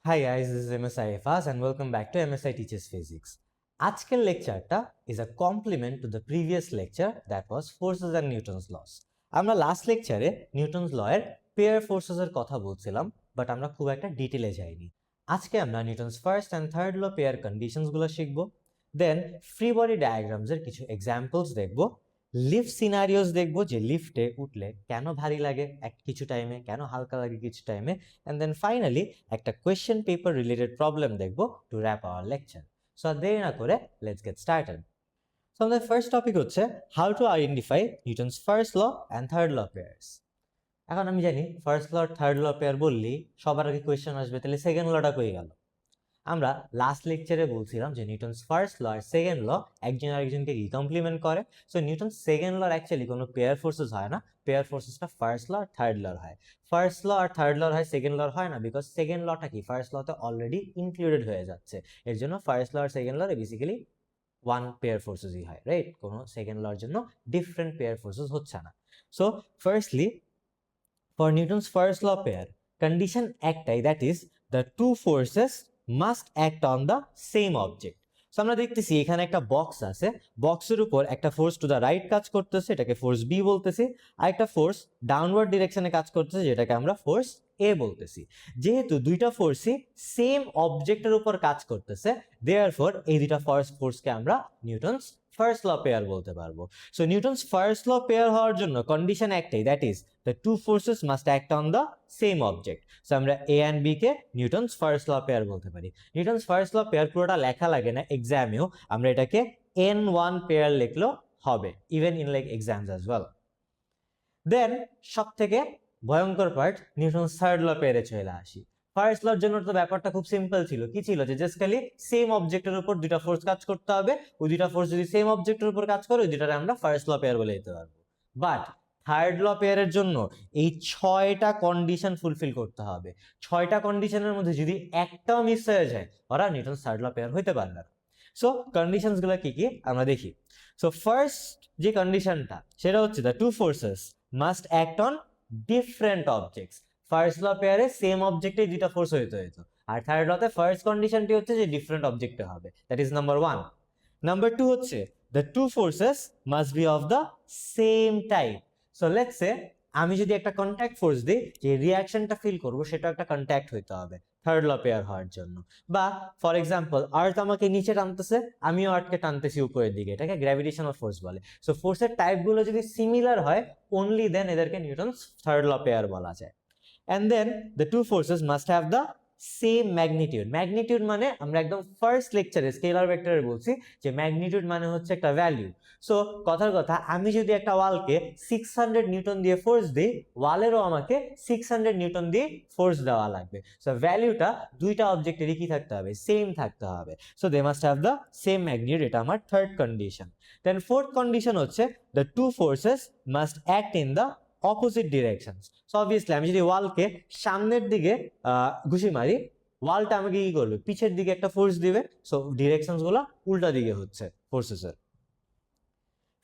Hi guys, this is MSI Ifas and welcome back to MSI Teaches Physics. আজকের লেকচারটা is a complement to the previous lecture that was forces and Newton's laws. আমরা last লেকচারে Newton's ল এর pair forces এর কথা বলছিলাম, but আমরা খুব একটা ডিটেইলে যাইনি। আজকে আমরা Newton's first and third law pair conditions গুলো শিখব, দেন ফ্রি বডি ডায়াগ্রামস এর কিছু এক্সাম্পলস দেখব, লিফট সিনারিওস দেখব যে লিফটে উঠলে কেন ভারী লাগে কিছু টাইমে, কেন হালকা লাগে কিছু টাইমে, এন্ড দেন ফাইনালি একটা কোয়েশ্চেন পেপার রিলেটেড প্রবলেম দেখব to wrap our lecture. So আর দেরি না করে লেটস গেট স্টার্টেড। সো আমাদের ফার্স্ট টপিক হচ্ছে how to identify Newton's first law and third law pairs. এখন আমি জানি ফার্স্ট ল আর থার্ড ল পেয়ার বললি সবার আগে কোয়েশ্চেন আসবে, তাহলে সেকেন্ড লটা কই গেল? আমরা লাস্ট লেকচারে বলছিলাম যে নিউটনস ফার্স্ট ল আর সেকেন্ড ল একজন আরেকজনকে কি কমপ্লিমেন্ট করে। সো নিউটন সেকেন্ড লর অ্যাকচুয়ালি কোনো পেয়ার ফোর্সেস হয় না, পেয়ার ফোর্সেসটা ফার্স্ট ল আর থার্ড লর হয়। ফার্স্ট ল আর থার্ড লর হয়, সেকেন্ড লর হয় না, বিকজ সেকেন্ড লটা কি ফার্স্ট লতে অলরেডি ইনক্লুডেড হয়ে যাচ্ছে। এর জন্য ফার্স্ট ল আর সেকেন্ড লরে বেসিক্যালি ওয়ান পেয়ার ফোর্সেসই হয়, রাইট? কোনো সেকেন্ড লর জন্য ডিফারেন্ট পেয়ার ফোর্সেস হচ্ছে না। So firstly for Newton's first law pair condition একটাই, that is the two forces must act on the same object. So আমরা দেখতেছি এখানে একটা বক্স আছে, বক্সের উপর একটা ফোর্স টু দ্য রাইট কাজ করতেছে, এটাকে ফোর্স বি বলতেছি, আর একটা ফোর্স ডাউনওয়ার্ড ডিরেকশনে কাজ করতেছে, যেটাকে আমরা ফোর্স এ বলতেছি। যেহেতু দুইটা ফোর্সই সেম অবজেক্টের উপর কাজ করতেছে, দেয়ারফর এই দুইটা ফোর্সকে আমরা নিউটনস ফার্স্ট ল পেয়ার বলতে পারবো। So Newton's first law pair হওয়ার জন্য কন্ডিশন একটাই, that is the two forces must act on the same object. So আমরা a and b কে নিউটনস ফার্স্ট ল পেয়ার বলতে পারি। নিউটনস ফার্স্ট ল পেয়ার পুরোটা লেখা লাগে না এক্সামেও, আমরা এটাকে n1 পেয়ার লিখলেও হবে, even in like exams as well. Then সব থেকে ভয়ঙ্কর পার্ট, নিউটনস থার্ড ল পেয়ারে চলে আসি। ফার্স্ট লর জন্য তো ব্যাপারটা খুব সিম্পল ছিল, কি ছিল যে জাস্ট খালি সেম অবজেক্টের উপর দুইটা ফোর্স কাজ করতে হবে, ওই দুইটা ফোর্স যদি সেম অবজেক্টের উপর কাজ করে ওই দুইটারে আমরা ফার্স্ট ল পেয়ার বলে দিতে পারবো। বাট থার্ড ল পেয়ারের জন্য এই 6টা কন্ডিশন ফুলফিল করতে হবে। 6টা কন্ডিশনের মধ্যে যদি একটাও মিস হয়ে যায়, ওরা নিউটনস থার্ড ল পেয়ার হইতে পারবে না। সো কন্ডিশনস গুলো কি কি আমরা দেখি। সো ফার্স্ট যে কন্ডিশনটা সেটা হচ্ছে the two forces must act on different objects. First law পেয়ারে সেম অবজেক্টে দুইটা ফোর্স হইতে হইতো, আর থার্ড লতে ফার্স্ট কন্ডিশনটি হচ্ছে যে ডিফারেন্ট অবজেক্টে হবে, দ্যাট ইজ নাম্বার 1। নাম্বার 2 হচ্ছে the two forces must be of the same type. So let's say আমি যদি একটা কন্ট্যাক্ট ফোর্স দিই, যে রিঅ্যাকশনটা ফিল করবো সেটা একটা কন্ট্যাক্ট হইতে হবে থার্ড ল পেয়ার হওয়ার জন্য। বা ফর এক্সাম্পল আর্থ আমাকে নিচে টানতেছে, আমিও আর্থকে টানতেছি উপরের দিকে, এটাকে গ্র্যাভিটেশনাল ফোর্স বলে। সো ফোর্সের টাইপগুলো যদি সিমিলার হয়, অনলি দেন এদেরকে নিউটনস থার্ড ল পেয়ার বলা যায়। And then the two forces must have the same magnitude. Magnitude মানে আমরা একদম ফার্স্ট লেকচারে স্কেলার ভেক্টরে বলছি যে ম্যাগনিটিউড মানে হচ্ছে একটা ভ্যালু। সো কথার কথা, আমি যদি একটা ওয়ালকে 600 নিউটন দিয়ে ফোর্স দিই, ওয়ালেরও আমাকে 600 নিউটন দিয়ে ফোর্স দেওয়া লাগবে। সো ভ্যালুটা দুইটা অবজেক্টেরই কি থাকতে হবে? সেম থাকতে হবে। So they must have the same magnitude, এটা আমার third condition. Then fourth condition হচ্ছে the two forces must act in the opposite directions. So obviously আমি যদি ওয়ালকে সামনের দিকে ঘুষি মারি, ওয়ালটা আমাকে কি করবে? পিছের দিকে একটা ফোর্স দিবে। সো ডিরেকশনস গুলো উল্টা দিকে হচ্ছে ফোর্সেসের।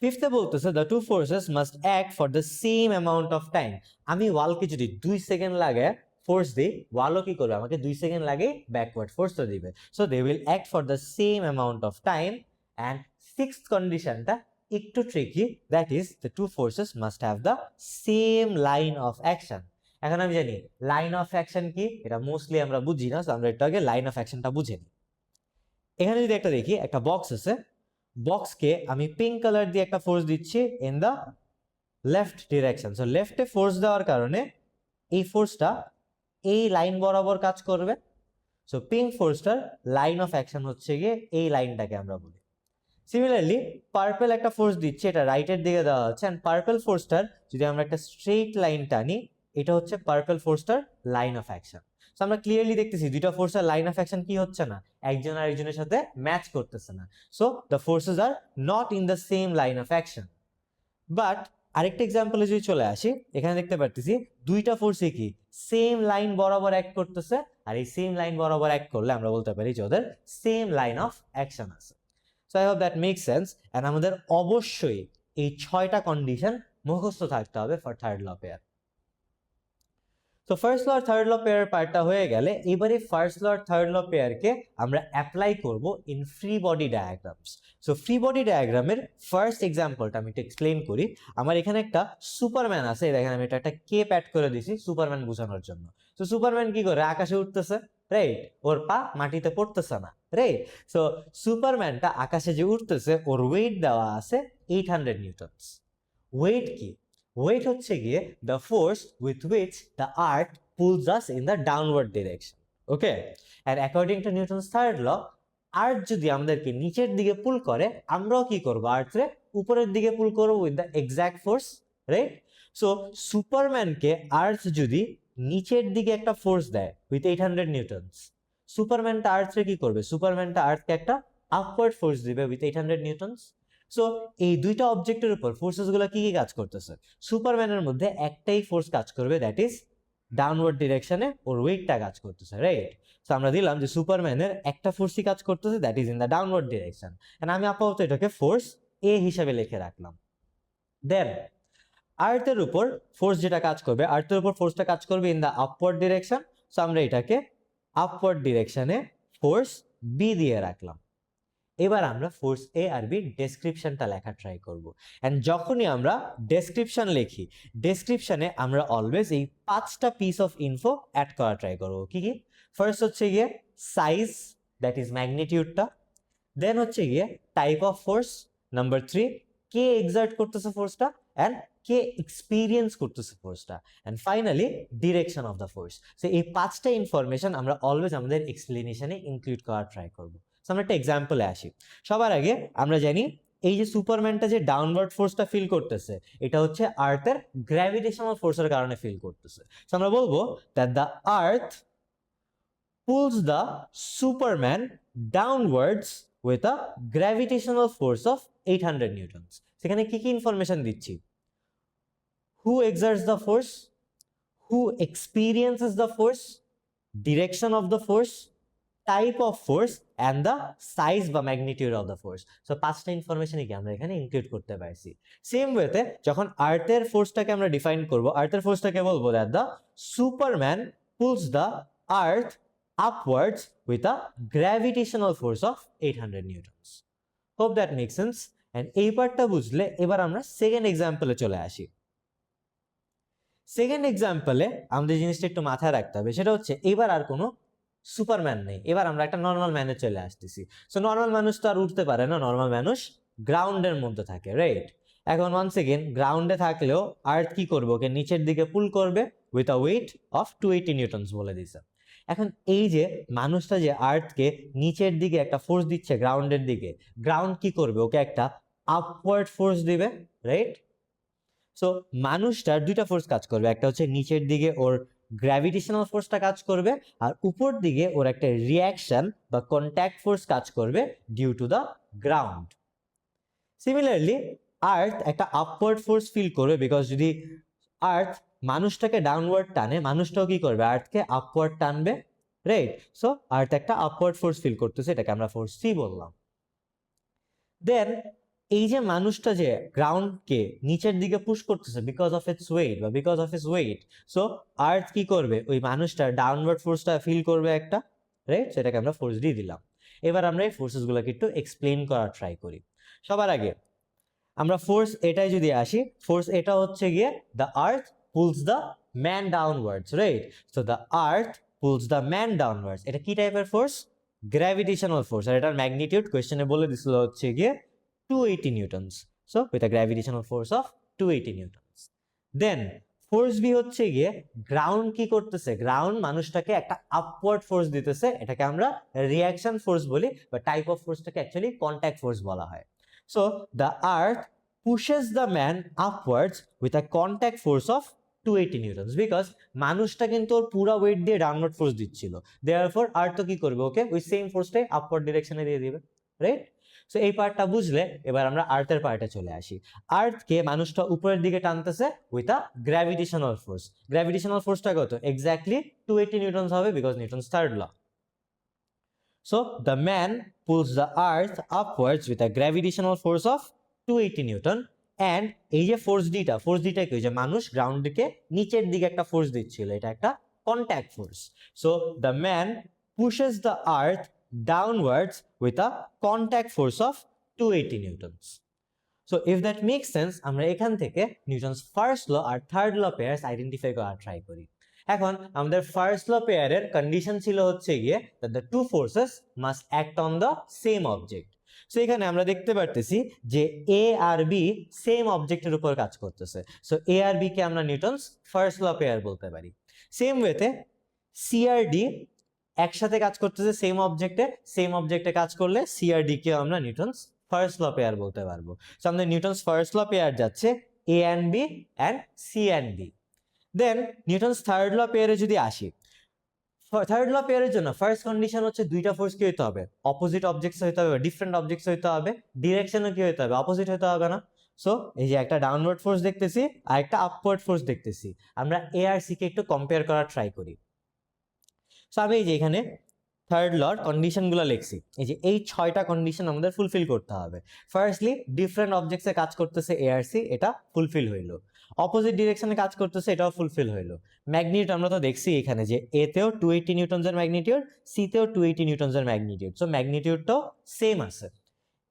ফিফথে বলতেছে the two forces must act for the same amount of time. আমি ওয়ালকে যদি 2 সেকেন্ড লাগে ফোর্স দিই, ওয়ালও কি করবে? আমাকে 2 সেকেন্ড লাগে ব্যাকওয়ার্ড ফোর্সটা দিবে। So they will act for the same amount of time. And sixth কন্ডিশনটা একটু tricky, that is the two forces must have the same line of action. এখন আমি জানি লাইন অফ অ্যাকশন কি, এটা মোস্টলি আমরা বুঝি না, আমরা একটু আগে লাইন অফ অ্যাকশনটা বুঝে নিই। এখানে যদি একটা দেখি, একটা বক্স আছে, বক্সকে আমি পিঙ্ক কালার দিয়ে একটা ফোর্স দিচ্ছি in the left direction. So লেফটে ফোর্স দেওয়ার কারণে এই ফোর্সটা এই লাইন বরাবর কাজ করবে। সো পিঙ্ক ফোর্সটার লাইন অফ অ্যাকশন হচ্ছে গিয়ে এই লাইনটাকে আমরা বলি। সিমিলারলি পার্পল একটা ফোর্স দিচ্ছে, এটা রাইটের দিকে দেওয়া হচ্ছে, এন্ড পার্পল ফোর্সটার যদি আমরা একটা স্ট্রেট লাইন টানি, এটা হচ্ছে পার্পল ফোর্সটার লাইন অফ অ্যাকশন। সো আমরা ক্লিয়ারলি দেখতেছি দুইটা ফোর্সের লাইন অফ অ্যাকশন কি হচ্ছে না, একজন আরেকজনের সাথে ম্যাচ করতেছে না। So the forces are not in the same line of action. But আরেকটা এক্সাম্পলে যদি চলে আসি, এখানে দেখতে পারতেছি দুইটা ফোর্সই কি সেম লাইন বরাবর অ্যাক্ট করতেছে, আর এই সেম লাইন বরাবর অ্যাক্ট করলে আমরা বলতে পারি যে ওদের সেম লাইন অফ অ্যাকশন আছে। So I hope that make sense. And আমাদের অবশ্যই এই 6টা কন্ডিশন মুখস্থ থাকতে হবে ফর থার্ড ল পেয়ার। তো ফার্স্ট ল আর থার্ড ল পেয়ার পার্টটা হয়ে গেলে এবারে ফার্স্ট ল আর থার্ড ল পেয়ারকে আমরা অ্যাপ্লাই করব in free body diagrams. So free body ডায়াগ্রামের ফার্স্ট এক্সাম্পলটা আমি একটু এক্সপ্লেন করি। আমার এখানে একটা সুপারম্যান আছে, দেখেন আমি এটা একটা কেপ অ্যাড করে দিছি সুপারম্যান বোঝানোর জন্য। তো সুপারম্যান কি করে, আকাশে উঠতেছে, রাইট, ওর পা মাটিতে পড়তেছে না, রাইট। সো সুপারম্যানটা আকাশে যে উঠতেছে ওর ওয়েট দেওয়া আছে 800 নিউটনস। ওয়েট কি? ওয়েট হচ্ছে গিয়ে the force with which the earth pulls us in the downward direction. Okay, and according to Newton's third law, আর্থ যদি আমাদেরকে নিচের দিকে পুল করে, আমরাও কি করব, আর্থরে উপরের দিকে পুল করব with the exact force, right. So সুপারম্যানকে আর্থ যদি নিচের দিকে একটা ফোর্স দেয় উইথ 800 নিউটনস, সুপারম্যানটা আর্থরে কি করবে, সুপারম্যানটা আর্থকে একটা আপওয়ার্ড ফোর্স দিবে উইথ 800 নিউটনস। সো এই দুইটা অবজেক্টের উপর ফোর্সেস গুলো কি কি কাজ করতেছে, সুপারম্যানের মধ্যে একটাই ফোর্স কাজ করবে, দ্যাট ইজ ডাউনওয়ার্ড ডিরেকশনে ওর ওয়েটটা কাজ করতেছে, রাইট। সো আমরা দিলাম যে সুপারম্যানের একটা ফোর্সই কাজ করতেছে, that is in the downward direction, and আমি আপাতত এটাকে ফোর্স এ হিসাবে লিখে রাখলাম। দেন আর্থের উপর ফোর্স যেটা কাজ করবে, আর্থের উপর ফোর্সটা কাজ করবে in the upward direction. So আমরা এটাকে আপওয়ার্ড ডিরেকশনে ফোর্স বি দিয়ে রাখলাম। এবার আমরা ফোর্স এ আর বি ডেসক্রিপশনটা লেখা ট্রাই করব। এন্ড যখনই আমরা ডেসক্রিপশন লিখি, ডেসক্রিপশনে আমরা অলওয়েজ এই 5টা পিস অফ ইনফো অ্যাড করা ট্রাই করব। কি কি? ফার্স্ট হচ্ছে গিয়ে সাইজ, দ্যাট ইজ ম্যাগনিটিউডটা। দেন হচ্ছে গিয়ে টাইপ অফ ফোর্স, নাম্বার 3 কে এক্সার্ট করতেছে ফোর্সটা, অ্যান্ড কে এক্সপিরিয়েন্স করতেছে ফোর্সটা, and finally direction of the force. So এই 5টা ইনফরমেশন আমরা অলওয়েজ আমাদের এক্সপ্লেনেশনে ইনক্লুড করা ট্রাই করব। আমরা একটা এক্সাম্পলে আসি। সবার আগে আমরা জানি এই যে সুপারম্যানটা যে ডাউনওয়ার্ড ফোর্সটা ফিল করতেছে, এটা হচ্ছে আর্থের গ্র্যাভিটেশনাল ফোর্সের কারণে ফিল করতেছে। সো আমরা বলবো that the earth pulls the Superman downwards with a gravitational force of 800 newtons. সেখানে কি কি ইনফরমেশন দিচ্ছি? Who exerts the force? Who experiences the force? Direction of the force, type of force, and the size বা magnitude of the force. So 5টা ইনফরমেশনই কি আমরা এখানে ইনক্লুড করতে পারছি। সেম ওয়েতে যখন আর্থের ফোর্সটাকে আমরা ডিফাইন করব, আর্থের ফোর্সটাকে বলবো that the Superman pools the earth upwards with a gravitational force of 800 Newton's. Hope that make sense. And এই পার্টটা বুঝলে এবার আমরা সেকেন্ড এক্সাম্পলে চলে আসি। সেকেন্ড এক্সাম্পলে আমাদের জিনিসটা একটু মাথায় রাখতে হবে, সেটা হচ্ছে এবার আর কোনো সুপারম্যান নেই, এবার আমরা একটা নর্মাল ম্যানে চলে আসতেছি। সো নর্মাল মানুষ তো আর উঠতে পারে না, নর্মাল মানুষ গ্রাউন্ডের মধ্যে থাকে, রাইট। এখন ওয়ান্স এগেন গ্রাউন্ডে থাকলেও আর্থ কি করবে, ওকে নিচের দিকে পুল করবে with a weight of 280 Newton's বলে দিছে। এখন এই যে মানুষটা যে আর্থকে নিচের দিকে একটা ফোর্স দিচ্ছে গ্রাউন্ডের দিকে, গ্রাউন্ড কি করবে, ওকে একটা আপওয়ার্ড ফোর্স দিবে, রাইট। সো মানুষটার দুইটা ফোর্স কাজ করবে, একটা হচ্ছে নিচের দিকে ওর গ্র্যাভিটেশনাল ফোর্সটা কাজ করবে, আর উপর দিকে ওর একটা রিয়াকশন বা কন্ট্যাক্ট ফোর্স কাজ করবে due to the ground. Similarly earth একটা আপওয়ার্ড ফোর্স ফিল করবে, বিকজ যদি আর্থ মানুষটাকে ডাউনওয়ার্ড টানে, মানুষটাও কি করবে, আর্থকে আপওয়ার্ড টানবে, রাইট। সো আর্থ একটা আপওয়ার্ড ফোর্স ফিল করতেছে, এটাকে আমরা ফোর্স সি বললাম। দেন এই যে মানুষটা যে গ্রাউন্ডকে নিচের দিকে পুশ করতেছে বিকজ অফ ইটস ওয়েট বা because of its weight, so earth কি করবে, ওই মানুষটার ডাউনওয়ার্ড ফোর্সটা ফিল করবে একটা, রাইট। সেটাকে আমরা ফোর্স ডি দিলাম। এবার আমরা এই ফোর্সেস গুলোকে একটু এক্সপ্লেন করার ট্রাই করি। সবার আগে আমরা ফোর্স এটাই যদি আসি, ফোর্স এটা হচ্ছে গিয়ে the earth pools the man downwards, right. So the earth pools the man downwards, এটা কি টাইপের ফোর্স, গ্র্যাভিটেশনাল ফোর্স, আর এটার ম্যাগনিটিউড কোয়েশ্চেনে বলে দিছিল হচ্ছে গিয়ে 280 newtons. So with a gravitational force of 280 newtons. Then force B হচ্ছে গিয়ে গ্রাউন্ড কি করতেছে, গ্রাউন্ড মানুষটাকে একটা আপওয়ার্ড ফোর্স দিতেছে, এটাকে আমরা রিয়াকশন ফোর্স বলি, বা টাইপ অফ ফোর্সটাকে অ্যাকচুয়ালি কন্ট্যাক্ট ফোর্স বলা হয়। So the earth pushes the man upwards with a contact force of 280 newtons, because মানুষটা কিন্তু ওর পুরো ওয়েট দিয়ে ডাউনওয়ার্ড ফোর্স দিচ্ছিল, দেয়ারফর আর্থ কি করবে, ওকে ওই সেম ফোর্সটাই আপওয়ার্ড ডিরেকশনে দিয়ে দিবে, রাইট। সো এই পার্টটা বুঝলে এবার আমরা আর্থের পার্টে চলে আসি। আর্থকে মানুষটা উপরের দিকে টানতেছে with a gravitational force. Gravitational ফোর্সটা কত, এক্স্যাক্টলি 280 নিউটনস হবে, because Newton's third law. So the man pulls the earth upwards with a gravitational force of 280 newton, and এই যে ফোর্স ডিটা কি, যে মানুষ গ্রাউন্ড দিকে নিচের দিকে একটা ফোর্স দিচ্ছিল, এটা একটা contact force. So the man pushes the earth downwards with a contact force of 280 newtons. So if that makes sense, আমরা এখান থেকে নিউটনস ফার্স্ট ল আর থার্ড ল পেয়ার্স আইডেন্টিফাই করার ট্রাই করি। এখন আমাদের ফার্স্ট ল পেয়ারের কন্ডিশন ছিল হচ্ছে গিয়ে that the two forces must act on the same object. So এখানে আমরা দেখতে পারতেছি যে এ আর বি সেম অবজেক্টের উপর কাজ করতেছে। সো এ আর বি কে আমরা নিউটনস ফার্স্ট ল পেয়ার বলতে পারি। সেম ওয়েতে সি আর ডি একসাথে কাজ করতেছে সেম অবজেক্টে কাজ করলে সি আর ডি কে আমরা নিউটনস ফার্স্ট ল পেয়ার বলতে পারবো। সো আমাদের নিউটনস ফার্স্ট ল পেয়ার যাচ্ছে A and B and C and D. Then Newton's third law পেয়ারে যদি আসি, থার্ড ল পেয়ারের জন্য ফার্স্ট কন্ডিশন হচ্ছে দুইটা ফোর্স কি হতে হবে, অপোজিট অবজেক্টস হতে হবে, ডিফারেন্ট অবজেক্টস হতে হবে, ডিরেকশনও কি হতে হবে, অপোজিট হতে হবে না। সো এই যে একটা ডাউনওয়ার্ড ফোর্স দেখতেছি আর একটা আপওয়ার্ড ফোর্স দেখতেছি, আমরা এ আর সি কে একটু কম্পেয়ার করার ট্রাই করি। সো আমি এই যে এখানে থার্ড লর কন্ডিশনগুলো লিখছি, এই যে এই 6টা কন্ডিশন আমাদের ফুলফিল করতে হবে। ফার্স্টলি ডিফারেন্ট অবজেক্টসে কাজ করতেছে এ আর সি, এটা ফুলফিল হইলো। অপোজিট ডিরেকশনে কাজ করতেছে, এটাও ফুলফিল হইলো। ম্যাগনিটিউড আমরা তো দেখছি এখানে যে এ তেও 280 নিউটনস এর ম্যাগনিটিউড, সি তেও 280 নিউটনস এর ম্যাগনিটিউড, সো ম্যাগনিটিউডটাও সেম আছে।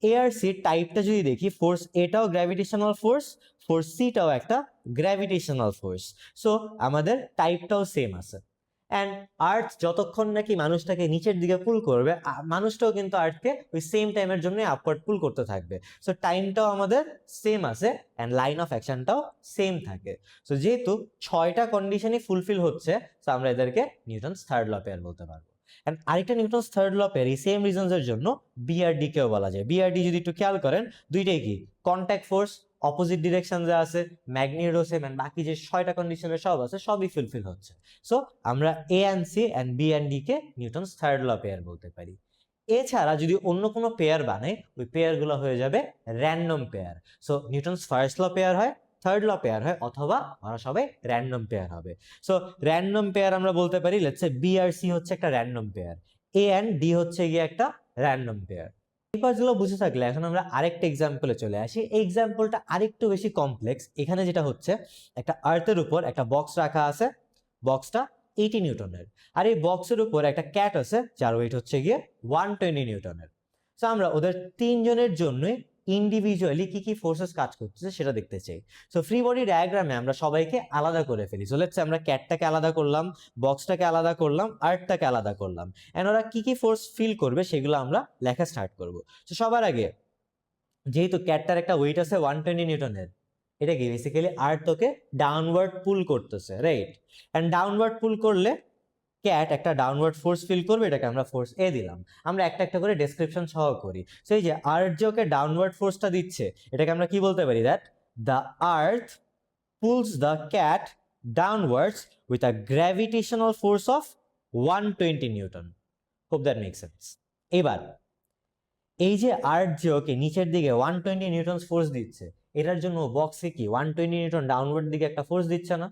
এ আর সি টাইপটা যদি দেখি, ফোর্স এটাও গ্র্যাভিটেশনাল ফোর্স, ফোর্স সিটাও একটা গ্র্যাভিটেশনাল ফোর্স, সো আমাদের টাইপটাও সেম আছে। অ্যান্ড আর্থ যতক্ষণ নাকি মানুষটাকে নিচের দিকে পুল করবে, মানুষটাও কিন্তু আর্থকে ওই সেম টাইমের জন্য আপওয়ার্ড পুল করতে থাকবে। সো টাইমটাও আমাদের সেম আছে অ্যান্ড লাইন অফ অ্যাকশনটাও সেম থাকে। সো যেহেতু 6টা কন্ডিশনই ফুলফিল হচ্ছে, সো আমরা এদেরকে নিউটনস থার্ড ল পেয়ার বলতে পারবো। অ্যান্ড আরেকটা নিউটনস থার্ড ল পেয়ার এই সেম রিজনসের জন্য বিআরডি কেও বলা যায়। বিআরডি যদি একটু খেয়াল করেন, দুইটাই কি কন্ট্যাক্ট ফোর্স, অপোজিট ডিরেকশন যা আছে, ম্যাগনিটিউডও সেম, এন্ড বাকি যে 6টা কন্ডিশনের সব আছে সবই ফুলফিল হচ্ছে। সো আমরা A and C and B and D কে নিউটনস থার্ড ল পেয়ার বলতে পারি। এছাড়া যদি অন্য কোনো পেয়ার বানাই, ওই পেয়ারগুলো হয়ে যাবে random pair. So Newton's first law pair হয়, থার্ড ল পেয়ার হয়, অথবা ওরা সবাই র্যান্ডম পেয়ার হবে। সো র্যান্ডম পেয়ার আমরা বলতে পারি, লেটস সে বি আর সি হচ্ছে একটা random pair, A and D হচ্ছে গিয়ে একটা র্যান্ডম পেয়ার। এই পার্টগুলো বুঝে থাকলে এখন আমরা আরেকটা এক্সাম্পলে চলে আসি। এই এক্সাম্পলটা আরেকটু বেশি কমপ্লেক্স। এখানে যেটা হচ্ছে, একটা আর্থের উপর একটা বক্স রাখা আছে, বক্সটা 80 নিউটনের, আর এই বক্সের উপর একটা ক্যাট আছে যার ওয়েট হচ্ছে গিয়ে 120 নিউটনের। সো আমরা ওদের তিনজনের জন্যই ইন্ডিভিজুয়ালি কি কি ফোর্সেস কাজ করতেছে সেটা দেখতে চাই। সো ফ্রি বডি ডায়াগ্রামে আমরা সবাইকে আলাদা করে ফেলি। সো লেটস সে আমরা ক্যাটটাকে আলাদা করলাম, বক্সটাকে আলাদা করলাম, আর্থটাকে আলাদা করলাম, এন্ড ওরা কি কি ফোর্স ফিল করবে সেগুলো আমরা লেখা স্টার্ট করব। তো সবার আগে যেহেতু ক্যাটটার একটা ওয়েট আছে 120 নিউটনের, এটা কি বেসিক্যালি আর্থ ওকে ডাউনওয়ার্ড পুল করতেছে, রাইট? এন্ড ডাউনওয়ার্ড পুল করলে ক্যাট একটা ডাউনওয়ার্ড ফোর্স ফিল করবে, এটাকে আমরা ফোর্স এ দিলাম। আমরা একটা একটা করে ডেসক্রিপশন সহ করি। সো এই যে আর্থ যে ওকে ডাউনওয়ার্ড ফোর্সটা দিচ্ছে, এটাকে আমরা কি বলতে পারি, that the earth pulls the cat downwards with a gravitational force of 120 Newton. hope that makes sense। এবার এই যে আর্থ যে ওকে নিচের দিকে 120 নিউটন ফোর্স দিচ্ছে, এটার জন্য বক্সে কি 120 নিউটন ডাউনওয়ার্ড দিকে একটা ফোর্স দিচ্ছে না?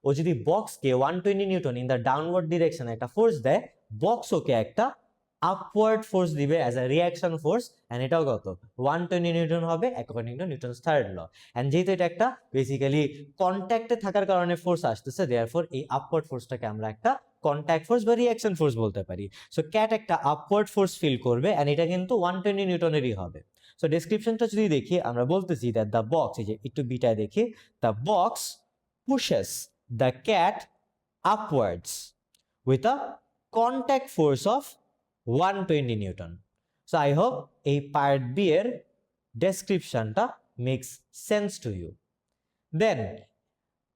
ও যদি বক্সকে 120 নিউটন ইন দ্য ডাউনওয়ার্ড ডিরেকশনে একটা ফোর্স দেয়, বক্স ওকে একটা আপওয়ার্ড ফোর্স দিবে as a reaction force, and এটাও কত 120 নিউটন হবে according to Newton's third law. And যেহেতু এটা একটা বেসিক্যালি কন্ট্যাক্টে থাকার কারণে ফোর্স আসতেছে, দেয়ারফর এই আপওয়ার্ড ফোর্সটাকে আমরা একটা কন্ট্যাক্ট ফোর্স বা রিয়াকশন ফোর্স বলতে পারি। সো ক্যাট একটা আপওয়ার্ড ফোর্স ফিল করবে এন্ড এটা কিন্তু 120 নিউটনেরই হবে। সো ডেসক্রিপশনটা যদি দেখি, আমরা বলতেছি দ্যাট দ্য বক্স, এই যে একটু বিটায় দেখি, the box pushes the cat upwards with a contact force of 120 Newton. So I hope এই পার্ট বি এর ডেসক্রিপশনটা মেক্স সেন্স টু ইউ। দেন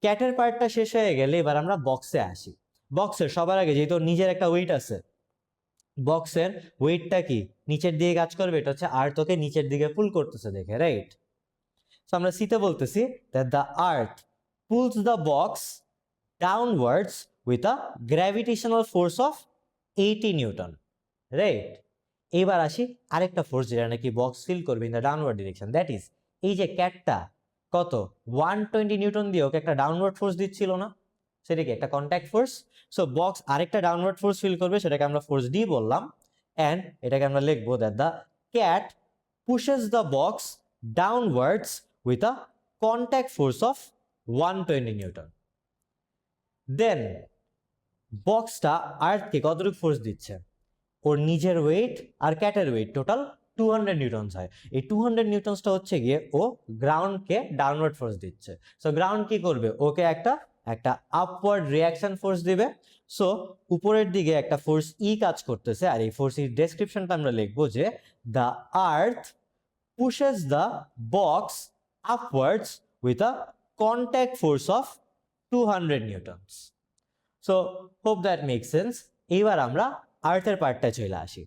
ক্যাটের পার্টটা শেষ হয়ে গেলে এবার আমরা বক্সে আসি। বক্সের সবার আগে যেহেতু নিজের একটা ওয়েট আছে, বক্সের ওয়েটটা কি নিচের দিকে কাজ করবে, এটা হচ্ছে আর্থ ওকে নিচের দিকে পুল করতেছে দেখে, রাইট? সো আমরা সিতে বলতেছি that the earth pools the box downwards with a gravitational force of 80 Newton, right? এবার আসি আরেকটা ফোর্স যেটা নাকি বক্স ফিল করবে in the downward direction, that is এই যে ক্যাটটা কত 120 নিউটন দিয়ে ওকে একটা ডাউনওয়ার্ড ফোর্স দিচ্ছিল না, সেটা কি একটা কন্ট্যাক্ট ফোর্স। সো বক্স আরেকটা ডাউনওয়ার্ড ফোর্স ফিল করবে, সেটাকে আমরা ফোর্স ডি বললাম, এন্ড এটাকে আমরা লিখবো that the cat pushes the box downwards with a contact force of 120 newton. Then বক্সটা আর্থকে কতটুকু ফোর্স দিচ্ছে, ওর নিজের ওয়েট আর ক্যাটের ওয়েট টোটাল 200 নিউটনস হয়। এই 200 নিউটনসটা হচ্ছে গিয়ে ও গ্রাউন্ডকে ডাউনওয়ার্ড ফোর্স দিচ্ছে। সো গ্রাউন্ড কি করবে, ওকে একটা আপওয়ার্ড রিয়াকশন ফোর্স দিবে। সো উপরের দিকে একটা ফোর্স ই কাজ করতেছে, আর এই ফোর্স এর ডেসক্রিপশনটা আমরা লিখবো যে the earth pushes the box upwards with a contact force of 200 newtons. So hope that makes sense. এবার আমরা আর্থের পার্টটা চলে আসি।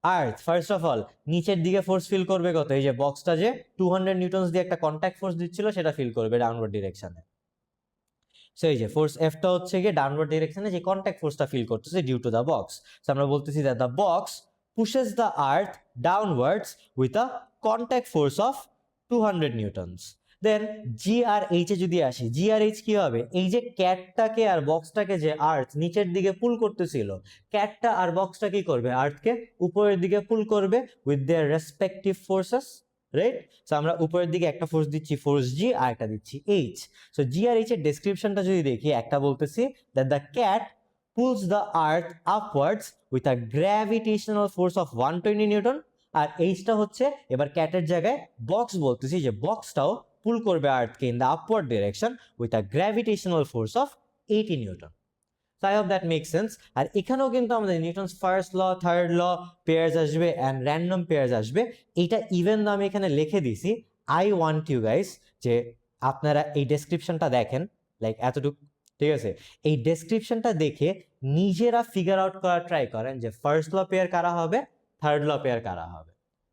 আর্থ ফার্স্ট অফ অল নিচের দিকে ফোর্স ফিল করবে কত, এই যে বক্সটা যে 200 নিউটনস দিয়ে একটা কন্ট্যাক্ট ফোর্স দিচ্ছিল সেটা ফিল করবে ডাউনওয়ার্ড ডিরেকশনে। সো এই যে ফোর্স এফটা হচ্ছে গিয়ে ডাউনওয়ার্ড ডিরেকশনে যে কন্ট্যাক্ট ফোর্সটা ফিল করতেছে due to the box. So আমরা বলতেছি that the box pushes the earth downwards with a contact force of 200 newtons. Then G আর এইচ এ যদি আসি, জি আর এইচ কি হবে, এই যে ক্যাটটাকে আর বক্সটাকে যে আর্থ নিচের দিকে পুল করতেছিল, ক্যাটটা আর বক্সটা কি করবে, আর্থকে উপরের দিকে পুল করবে with their respective forces, right? So আমরা উপরের দিকে একটা ফোর্স দিচ্ছি ফোর্স জি, আর একটা দিচ্ছি এইচ। সো জি আর এইচ এর ডেসক্রিপশনটা যদি দেখি, একটা বলতেছি that the cat pulls the earth upwards with a gravitational force of 120 Newton, আর এইচটা হচ্ছে এবার ক্যাটের জায়গায় বক্স বলতেছি যে বক্সটাও পুল করবে আর্থকে in the upward direction with a gravitational force of 80 newton. So I hope that makes sense. আর এখানেও কিন্তু আমাদের Newton's first law, third law, pairs আসবে অ্যান্ড র্যান্ডম পেয়ার্স আসবে। এইটা ইভেন আমি এখানে লিখে দিছি, আই ওয়ান্ট ইউ গাইস যে আপনারা এই ডেসক্রিপশনটা দেখেন, লাইক এতটুকু, ঠিক আছে? এই ডেসক্রিপশনটা দেখে নিজেরা ফিগার আউট করার ট্রাই করেন যে ফার্স্ট ল পেয়ার কারা হবে, থার্ড ল পেয়ার কারা হবে,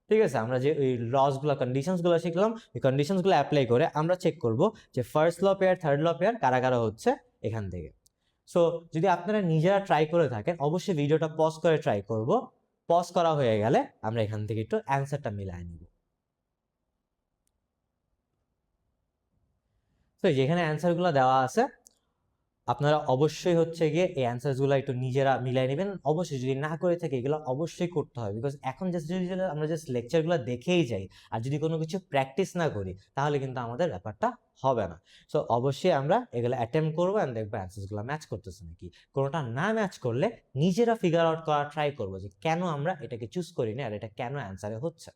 ঠিক আছে? আমরা যে ওই লসগুলো কন্ডিশনসগুলো শিখলাম, এই কন্ডিশনসগুলো অ্যাপ্লাই করে আমরা চেক করব যে first law pair third law pair কারা কারা হচ্ছে এখান থেকে। সো যদি আপনারা নিজেরা ট্রাই করে থাকেন অবশ্যই ভিডিওটা পজ করে ট্রাই করব, পজ করা হয়ে গেলে আমরা এখান থেকে একটু অ্যান্সারটা মিলাই নিব। তো যেখানে অ্যান্সারগুলো দেওয়া আছে আপনারা অবশ্যই হচ্ছে গিয়ে এই অ্যান্সারসগুলো একটু নিজেরা মিলাই নেবেন। অবশ্যই যদি না করে থাকে এগুলো অবশ্যই করতে হবে, বিকজ এখন যদি আমরা জাস্ট লেকচারগুলো দেখেই যাই আর যদি কোনো কিছু প্র্যাকটিস না করি তাহলে কিন্তু আমাদের ব্যাপারটা হবে না। সো অবশ্যই আমরা এগুলো অ্যাটেম্প করবো অ্যান্ড দেখবো অ্যান্সারসগুলো ম্যাচ করতেছে নাকি। কোনোটা না ম্যাচ করলে নিজেরা ফিগার আউট করার ট্রাই করবো যে কেন আমরা এটাকে চুজ করিনি আর এটা কেন অ্যান্সারে হচ্ছে।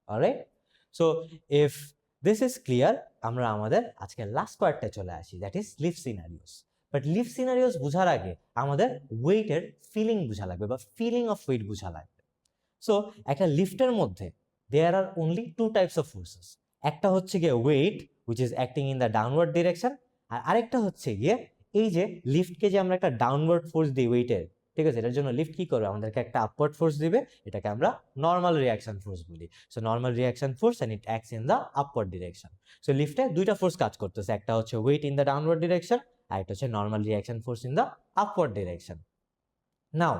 Alright, so if this is clear আমরা আমাদের আজকে লাস্ট পার্টটা চলে আসি, that is lift scenarios. But lift scenarios বোঝার আগে আমাদের ওয়েটের ফিলিং বোঝা লাগবে বা ফিলিং অফ ওয়েট বোঝা লাগবে। সো একটা লিফটের মধ্যে there are only two types of forces, একটা হচ্ছে গিয়ে weight which is acting in the downward direction, আর আরেকটা হচ্ছে গিয়ে এই যে লিফটকে যে আমরা একটা ডাউনওয়ার্ড ফোর্স দিই ওয়েটের, ঠিক আছে, এটার জন্য লিফট কি করবে, আমাদেরকে একটা আপওয়ার্ড ফোর্স দিবে, এটাকে আমরা নর্মাল রিয়াকশন ফোর্স বলি। So normal reaction force and it acts in the upward direction. So লিফটে দুইটা ফোর্স কাজ করতেছে, একটা হচ্ছে weight in the downward direction আর এটা হচ্ছে normal reaction force in the upward direction. Now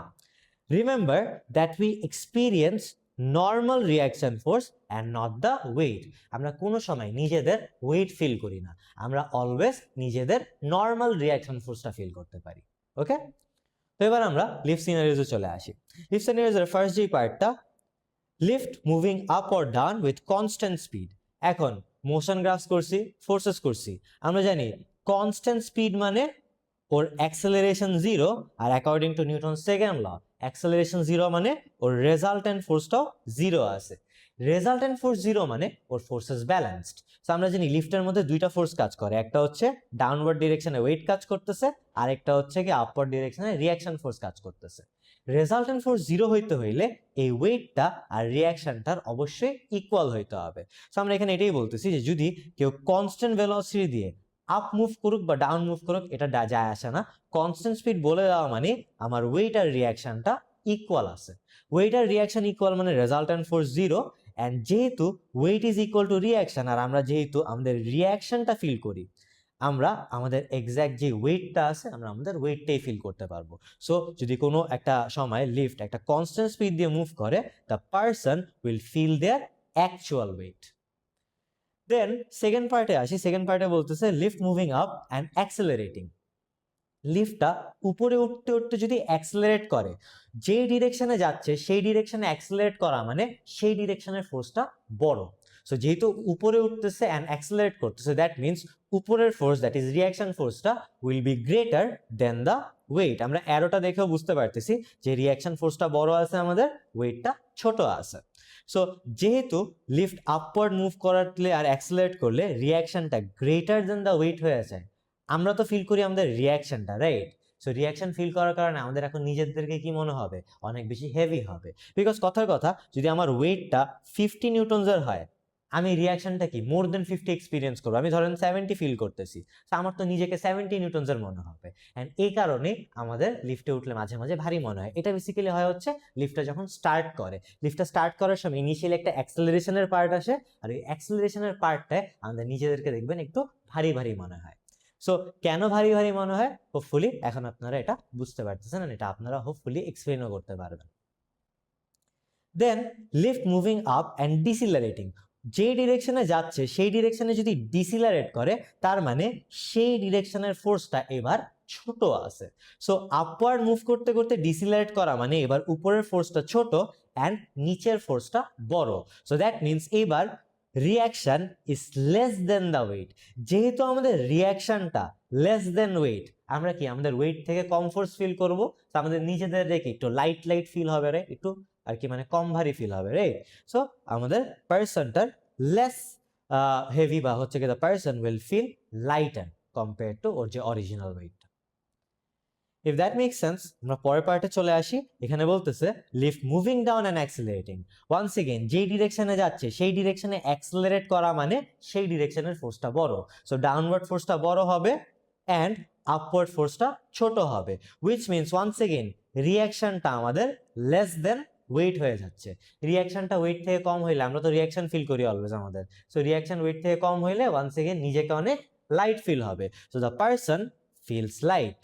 remember that we experience normal reaction force and not the weight. আমরা কোনো সময় নিজেদের ওয়েট ফিল করি না, আমরা অলওয়েজ নিজেদের নর্মাল রিয়াকশন ফোর্সটা ফিল করতে পারি। ওকে, তো এবার আমরা লিফট সিনারিওতে চলে আসি। লিফট সিনারিওর ফার্স্ট যে পার্টটা, lift moving up or down with constant speed. এখন মোশন গ্রাফস করছি, ফোর্সেস করছি, আমরা জানি কনস্ট্যান্ট স্পিড মানে ওর অ্যাক্সেলারেশন জিরো, আর according to Newton second law acceleration zero মানে ওর রেজাল্টেন্ট ফোর্সটাও জিরো আছে। রেজাল্টেন্ট ফোর্স জিরো মানে ওর ফোর্সেস ব্যালেন্সড। সো আমরা জানি লিফটের মধ্যে দুইটা ফোর্স কাজ করে, একটা হচ্ছে ডাউনওয়ার্ড ডিরেকশনে ওয়েট কাজ করতেছে, আর একটা হচ্ছে কি আপওয়ার্ড ডিরেকশনে রিয়াকশন ফোর্স কাজ করতেছে। রেজাল্টেন্ট ফোর্স জিরো হইতে হইলে এই ওয়েটটা আর রিয়াকশনটার অবশ্যই ইকুয়াল হইতে হবে। সো আমরা এখানে এটাই বলতেছি যে যদি কেউ কনস্ট্যান্ট ভেলোসিটি দিয়ে আপ মুভ করুক বা ডাউন মুভ করুক এটা যায় আসে না, কনস্ট্যান্ট স্পিড বলে দেওয়া মানে আমার ওয়েট আর রিয়াকশনটা ইকুয়াল আছে। ওয়েট আর রিয়াকশন ইকুয়াল মানে রেজাল্টেন্ট ফোর্স জিরো, অ্যান্ড যেহেতু weight is equal to reaction আর আমরা যেহেতু আমাদের রিয়াকশনটা ফিল করি, আমরা আমাদের এক্স্যাক্ট যে ওয়েটটা আছে আমরা আমাদের ওয়েটটাই ফিল করতে পারবো। সো যদি কোনো একটা সময় লিফট একটা কনস্ট্যান্ট স্পিড দিয়ে মুভ করে, the person will feel their actual weight. Then second পার্টে আসি, সেকেন্ড পার্টে বলতেছে lift moving up and accelerating. লিফটটা উপরে উঠতে উঠতে যদি অ্যাক্সেলারেট করে, যেই ডিরেকশনে যাচ্ছে সেই ডিরেকশনে অ্যাক্সেলারেট করা মানে সেই ডিরেকশনের ফোর্সটা বড়। সো যেহেতু উপরে উঠতেছে অ্যান্ড অ্যাক্সেলারেট করতেছে, দ্যাট মিনস উপরের ফোর্স দ্যাট ইজ রিয়াকশন ফোর্সটা will be greater than the weight. আমরা অ্যারোটা দেখেও বুঝতে পারতেছি যে রিয়াকশন ফোর্সটা বড় আছে, আমাদের ওয়েটটা ছোট আছে। সো যেহেতু লিফট আপওয়ার্ড মুভ করলে আর অ্যাক্সেলারেট করলে রিয়াকশনটা গ্রেটার দেন দ্য ওয়েট হয়ে যায়, আমরা তো ফিল করি আমাদের রিয়াকশনটা, রাইট? সো রিয়াকশন ফিল করার কারণে আমাদের এখন নিজেদেরকে কি মনে হবে? অনেক বেশি হেভি হবে। বিকজ কথার কথা, যদি আমার ওয়েটটা 50 নিউটনসের হয়, আমি রিয়াকশনটা কি মোর দেন 50 এক্সপিরিয়েন্স করবো। আমি ধরেন 70 ফিল করতেছি, তো আমার তো নিজেকে 70 নিউটনসের মনে হবে। অ্যান্ড এই কারণে আমাদের লিফটে উঠলে মাঝে মাঝে ভারী মনে হয়। এটা বেসিক্যালি হয় হচ্ছে লিফটটা যখন স্টার্ট করে, লিফটটা স্টার্ট করার সময় ইনিশিয়ালি একটা অ্যাক্সেলারেশনের পার্ট আসে, আর ওই অ্যাক্সেলারেশনের পার্টটায় আমাদের নিজেদেরকে দেখবেন একটু ভারী ভারী মনে হয়। সো কেন ভারী ভারী মনে হয়, হোপফুলি এখন আপনারা এটা বুঝতে পারতেছেন, এটা আপনারা হোপফুলি এক্সপ্লেনও করতে পারবেন। Then lift moving up and decelerating, যে ডিরেকশনে যাচ্ছে সেই ডিরেকশনে যদি ডিসিলারেট করে, তার মানে সেই ডিরেকশনের ফোর্সটা এবার ছোট আছে। সো আপওয়ার্ড মুভ করতে করতে ডিসিলারেট করা মানে এবার উপরের ফোর্সটা ছোট অ্যান্ড নিচের ফোর্সটা বড়। সো দ্যাট মিনস এবার reaction is less than the weight. যেহেতু আমাদের রিয়াকশনটা লেস দেন ওয়েট, আমরা কি আমাদের ওয়েট থেকে কম ফোর্স ফিল করবো, তো আমাদের নিজেদের দেখে একটু লাইট লাইট ফিল হবে, রে একটু আর কি মানে কম ভারী ফিল হবে, রাইট? সো আমাদের পার্সনটার লেস হেভি বা হচ্ছে কি the person will feel lighter compare to ওর যে অরিজিনাল ওয়েটটা। ইফ দ্যাট মেক সেন্স, আমরা পরের পার্টে চলে আসি। এখানে বলতেছে lift moving down and accelerating. Once again যেই ডিরেকশনে যাচ্ছে সেই ডিরেকশনে অ্যাক্সিলারেট করা মানে সেই ডিরেকশনের ফোর্সটা বড়। সো ডাউনওয়ার্ড ফোর্সটা বড় হবে অ্যান্ড আপওয়ার্ড ফোর্সটা ছোট হবে, হুইচ মিনস ওয়ান্স এগেইন রিয়াকশনটা আমাদের লেস দেন ওয়েট হয়ে যাচ্ছে। রিয়াকশনটা ওয়েট থেকে কম হইলে, আমরা তো রিয়াকশন ফিল করি অলওয়েজ আমাদের, সো রিয়াকশন ওয়েট থেকে কম হইলে ওয়ান্স এগেইন নিজেকে অনেক লাইট ফিল হবে। So the person feels light.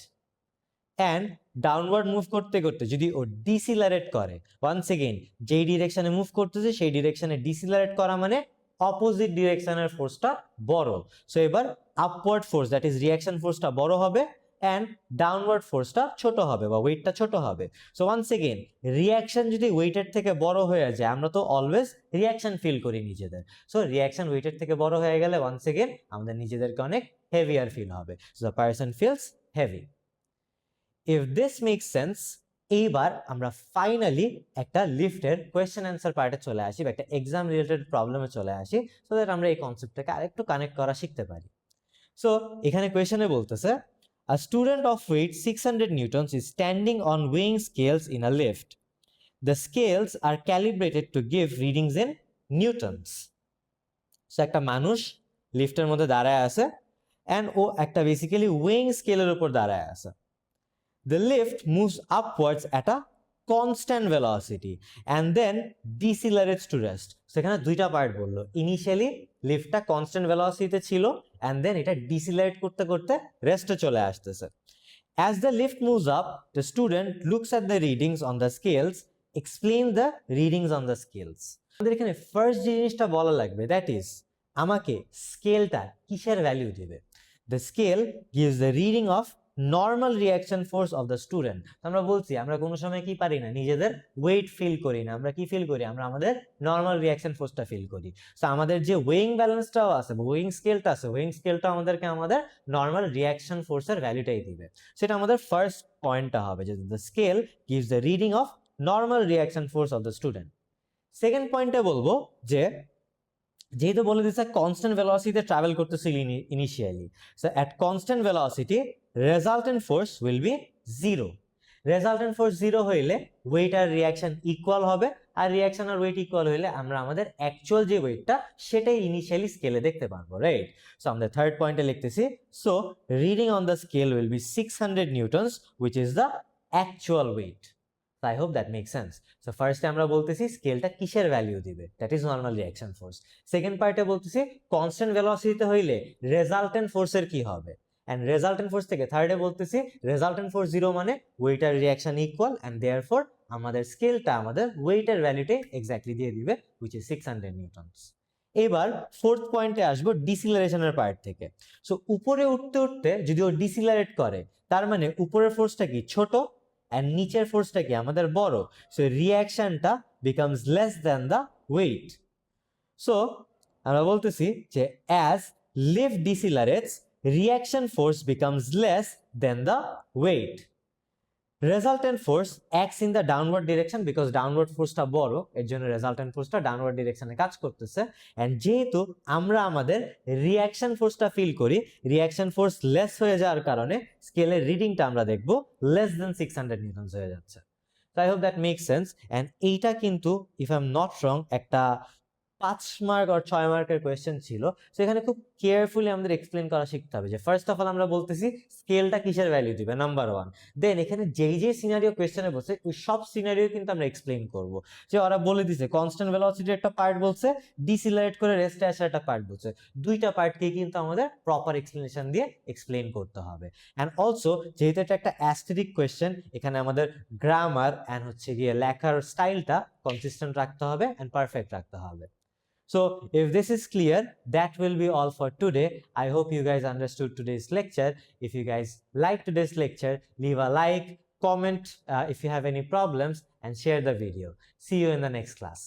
And downward move করতে করতে যদি ও ডিসিলারেট করে, ওয়ান্স এগেইন যেই ডিরেকশনে মুভ করতেছে সেই ডিরেকশনে ডিসিলারেট করা মানে অপোজিট ডিরেকশনের ফোর্সটা বড়। সো এবার upward force that is reaction ফোর্সটা বড় হবে অ্যান্ড ডাউনওয়ার্ড ফোর্সটা ছোট হবে বা ওয়েটটা ছোট হবে। সো ওয়ান্স এগেইন রিয়াকশন যদি ওয়েটের থেকে বড় হয়ে যায়, আমরা তো অলওয়েজ রিয়াকশন ফিল করি নিজেদের, সো রিয়াকশন ওয়েটের থেকে বড় হয়ে গেলে ওয়ান্স এগেইন আমাদের নিজেদেরকে অনেক হেভিয়ার ফিল হবে। So the person feels heavy. If this makes sense, এইবার আমরা ফাইনালি একটা লিফটের কোয়েশ্চেন অ্যান্সার পার্টে চলে আসি বা একটা এক্সাম রিলেটেড প্রবলেমে চলে আসি, সো দ্যাট আমরা এই কনসেপ্টটাকে আরেকটু কানেক্ট করা শিখতে পারি। সো এখানে কোয়েশ্চেনে বলতেছে a student of weight 600 newtons is standing on weighing scales in a lift. The scales are calibrated to give readings in newtons. So একটা মানুষ লিফটের মধ্যে দাঁড়ায় আছে অ্যান্ড ও একটা বেসিক্যালি ওয়েইং স্কেলের উপর দাঁড়ায় আছে। The lift moves upwards at a constant velocity and then decelerates to rest. So এখানে দুইটা পার্ট বললো, ইনিশিয়ালি লিফটটা কনস্ট্যান্ট ভেলোসিটিতে ছিল and then এটা ডিসিলারেট করতে করতে রেস্টে চলে আসতেছে। As the lift moves up, the student looks at the readings on the scales. Explain the readings on the scales. আমাদের এখানে ফার্স্ট যে জিনিসটা বলা লাগবে, দ্যাট ইজ আমাকে স্কেলটা কিসের ভ্যালু দিবে। The scale gives the reading of normal reaction force of the student. আমরা বলছি আমরা কোনো সময় কি পারি না, নিজেদের ওয়েট ফিল করি না, আমরা কি ফিল করি, আমরা আমাদের নর্মাল রিয়াকশন ফোর্সটা ফিল করি। সো আমাদের যে ওয়েইং ব্যালেন্সটাও আছে, ওয়েইং স্কেলটা আছে, ওয়েইং স্কেলটা আমাদেরকে আমাদের নর্মাল রিয়াকশন ফোর্সের ভ্যালুটাই দিবে। সেটা আমাদের ফার্স্ট পয়েন্টটা হবে যে the scale gives the reading of normal reaction force of the student. Second পয়েন্টে বলবো যে যেহেতু বলে দিচ্ছে কনস্ট্যান্ট ভেলোসিটিতে ট্রাভেল করতেছিল initially, so at constant velocity resultant force will be zero. Resultant force zero হইলে ওয়েট আর রিয়াকশন ইকুয়াল হবে, আর রিয়াকশন আর ওয়েট ইকুয়াল হইলে আমরা আমাদের অ্যাকচুয়াল যে ওয়েটটা সেটাই ইনিশিয়ালি স্কেলে দেখতে পারবো, রাইট? সো আমাদের থার্ড পয়েন্টে লিখতেছি, so reading on the scale will be 600 newtons which is the actual weight. I hope that makes sense. So first আমরা বলতেছি স্কেলটা কিসের ভ্যালু দিবে, that is normal reaction force. Second পার্টে বলতেছি কনস্ট্যান্ট ভেলোসিটিতে হইলে রেজাল্টেন্ট ফোর্সের কি হবে, এন্ড রেজাল্টেন্ট ফোর্স থেকে থার্ডে বলতেছি রেজাল্টেন্ট ফোর্স জিরো মানে ওয়েট আর রিঅ্যাকশন ইকুয়াল, এন্ড দেয়ারফর আমাদের স্কেলটা আমাদের ওয়েটের ভ্যালুটাই এক্স্যাক্টলি দিয়ে দিবে হুইচ ইজ 600 নিউটনস। এবার ফোর্থ পয়েন্টে আসবো ডিসিলারেশনের পার্ট থেকে। সো উপরে উঠতে উঠতে যদি ও ডিসিলারেট করে, তার মানে উপরের ফোর্সটা কি ছোট and নিচের ফোর্সটা কি আমাদের বড়, so রিঅ্যাকশনটা becomes less than the weight. So আমরা বলতেছি যে as lift decelerates reaction force becomes less than the weight. Resultant force acts in the downward direction because downward forceটা বড়, এর জন্য resultant forceটা downward directionে কাজ করতেছে। and যেহেতু আমরা আমাদের রিঅ্যাকশন ফোর্সটা ফিল করি, রিঅ্যাকশন ফোর্স লেস হয়ে যাওয়ার কারণে স্কেলের রিডিংটা আমরা দেখব less than 600 নিউটনস হয়ে যাচ্ছে। So I hope that makes sense. and এইটা কিন্তু if I'm not wrong একটা 5 মার্ক আর 6 মার্কের কোয়েশ্চেন ছিল। সো এখানে খুব কেয়ারফুলি আমাদের এক্সপ্লেন করা শিখতে হবে যে ফার্স্ট অফ অল আমরা বলতেছি স্কেলটা কিসের ভ্যালু দিবে, নাম্বার 1। দেন এখানে যেই সিনারিও কোয়েশ্চেনে বলছে ওই সব সিনারিও কিন্তু আমরা এক্সপ্লেন করব। যে ওরা বলে দিছে কনস্ট্যান্ট ভেলোসিটির একটা পার্ট বলছে, ডিসিলারেট করে রেস্টে আসার একটা পার্ট বলছে, দুইটা পার্টকে কিন্তু আমাদের প্রপার এক্সপ্লেনেশন দিয়ে এক্সপ্লেন করতে হবে। অ্যান্ড অলসো যেহেতু এটা একটা অ্যাস্থেটিক কোয়েশ্চেন, এখানে আমাদের গ্রামার অ্যান্ড হচ্ছে গিয়ে লেখার স্টাইলটা কনসিস্টেন্ট রাখতে হবে অ্যান্ড পারফেক্ট রাখতে হবে। So if this is clear, that will be all for today. I hope you guys understood today's lecture. If you guys like today's lecture, leave a like, comment if you have any problems, and share the video. See you in the next class.